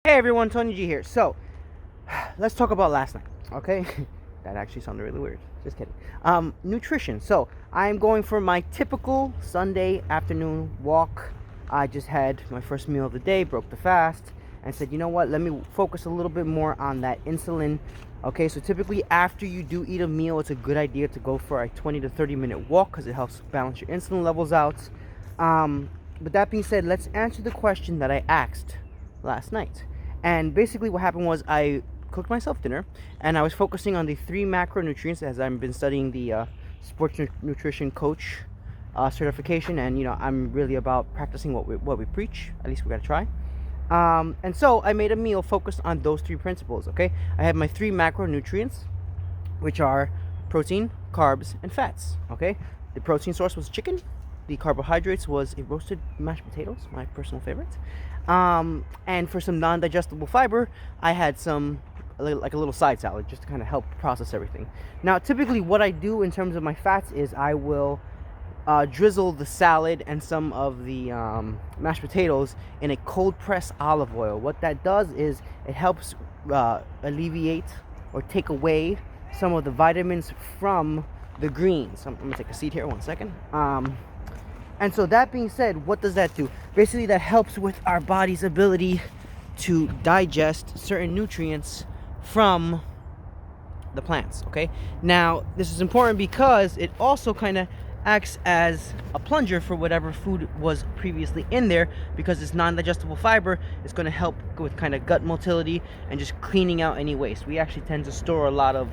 Hey everyone, Tony G here. So, let's talk about last night, okay? That actually sounded really weird. Just kidding. Nutrition. So, I'm going for my typical Sunday afternoon walk. I just had my first meal of the day, broke the fast, and said, you know what, let me focus a little bit more on that insulin. Okay, so typically after you do eat a meal, it's a good idea to go for a 20 to 30 minute walk because it helps balance your insulin levels out. But that being said, let's answer the question that I asked last night. And basically what happened was I cooked myself dinner and I was focusing on the 3 macronutrients as I've been studying the sports nutrition coach certification, and I'm really about practicing what we preach. At least we gotta try. And so I made a meal focused on those 3 principles. Okay, I had my 3 macronutrients, which are protein, carbs, and fats. Okay, the protein source was chicken. The carbohydrates was a roasted mashed potatoes, my personal favorite. And for some non-digestible fiber, I had like a little side salad just to kind of help process everything. Now, typically what I do in terms of my fats is I will drizzle the salad and some of the mashed potatoes in a cold pressed olive oil. What that does is it helps alleviate or take away some of the vitamins from the greens. I'm gonna take a seat here, 1 second. And so that being said, what does that do? Basically, that helps with our body's ability to digest certain nutrients from the plants, okay? Now, this is important because it also kind of acts as a plunger for whatever food was previously in there, because it's non-digestible fiber. It's going to help with kind of gut motility and just cleaning out any waste. We actually tend to store a lot of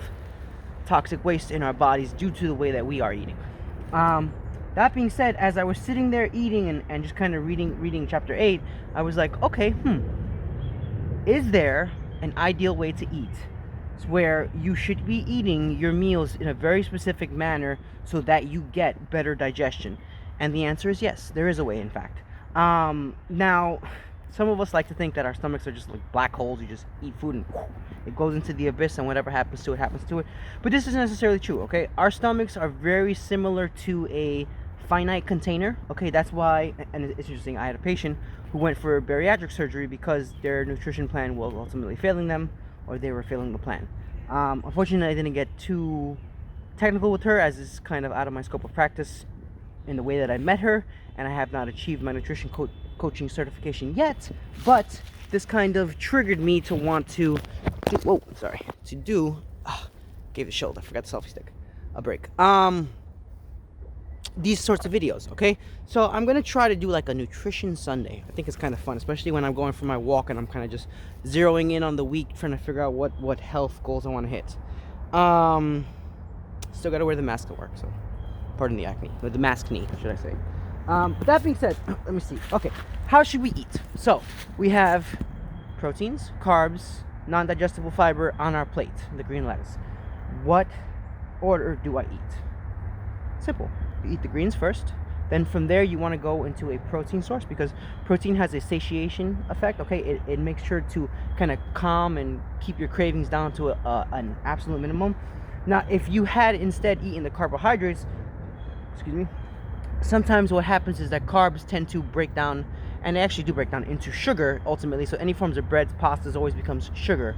toxic waste in our bodies due to the way that we are eating. That being said, as I was sitting there eating and just kind of reading chapter 8, I was like, okay, is there an ideal way to eat? It's where you should be eating your meals in a very specific manner so that you get better digestion. And the answer is yes, there is a way, in fact. Now, some of us like to think that our stomachs are just like black holes. You just eat food and it goes into the abyss, and whatever happens to it, happens to it. But this isn't necessarily true, okay? Our stomachs are very similar to a finite container, okay? That's why, and it's interesting, I had a patient who went for bariatric surgery because their nutrition plan was ultimately failing them, or they were failing the plan. Unfortunately, I didn't get too technical with her, as it's kind of out of my scope of practice in the way that I met her, and I have not achieved my nutrition coaching certification yet, but this kind of triggered me to want to gave the shoulder, I forgot the selfie stick, a break. These sorts of videos, okay? So I'm gonna try to do like a nutrition Sunday. I think it's kind of fun, especially when I'm going for my walk and I'm kind of just zeroing in on the week, trying to figure out what health goals I want to hit. Still gotta wear the mask at work, so pardon the acne, or the mask knee, should I say. But that being said, let me see. Okay, how should we eat? So we have proteins, carbs, non-digestible fiber on our plate, the green lettuce. What order do I eat? Simple. You eat the greens first, then from there you want to go into a protein source, because protein has a satiation effect, okay? It makes sure to kind of calm and keep your cravings down to an absolute minimum. Now, if you had instead eaten the carbohydrates, sometimes what happens is that carbs tend to break down, and they actually do break down into sugar ultimately, so any forms of breads, pastas always becomes sugar.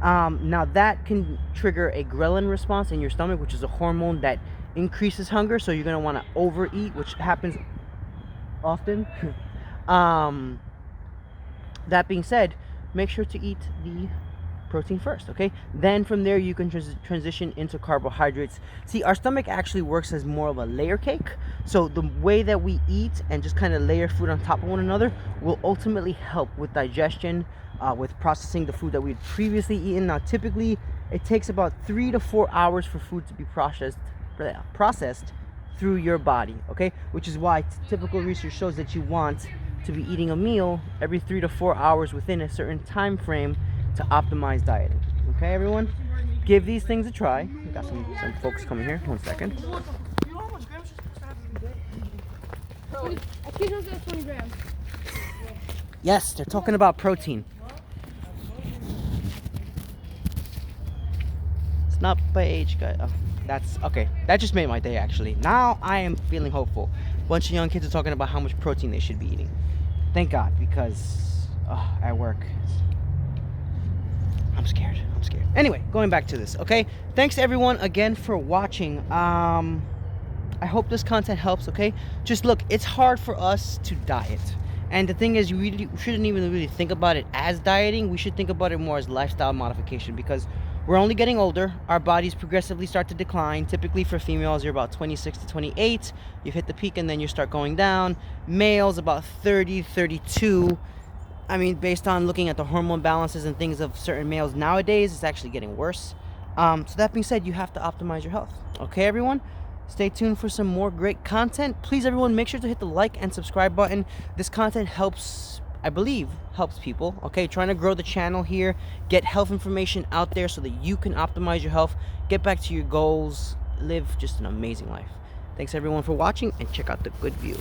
Now that can trigger a ghrelin response in your stomach, which is a hormone that increases hunger, so you're going to want to overeat, which happens often. That being said, make sure to eat the protein first, okay? Then from there you can transition into carbohydrates. See, our stomach actually works as more of a layer cake, so the way that we eat and just kind of layer food on top of one another will ultimately help with digestion, with processing the food that we had previously eaten. Now, typically it takes about 3 to 4 hours for food to be processed through your body, okay? Which is why typical research shows that you want to be eating a meal every 3 to 4 hours within a certain time frame to optimize dieting. Okay, everyone? Give these things a try. We got some folks coming here. 1 second. You know how much grams you're supposed to have every day? I think it was 20 grams. Yes, they're talking about protein. It's not by age, guys. Oh, that's okay. That just made my day, actually. Now I am feeling hopeful. A bunch of young kids are talking about how much protein they should be eating. Thank God, because at work, I'm scared. Anyway, going back to this, okay? Thanks everyone again for watching. I hope this content helps, okay? Just look, it's hard for us to diet. And the thing is, you really shouldn't even really think about it as dieting. We should think about it more as lifestyle modification, because we're only getting older. Our bodies progressively start to decline. Typically for females, you're about 26 to 28. You've hit the peak and then you start going down. Males, about 30, 32. I mean, based on looking at the hormone balances and things of certain males nowadays, it's actually getting worse. So that being said, you have to optimize your health. Okay, everyone? Stay tuned for some more great content. Please, everyone, make sure to hit the like and subscribe button. This content helps, I believe, helps people. Okay, trying to grow the channel here, get health information out there so that you can optimize your health, get back to your goals, live just an amazing life. Thanks, everyone, for watching, and check out the good view.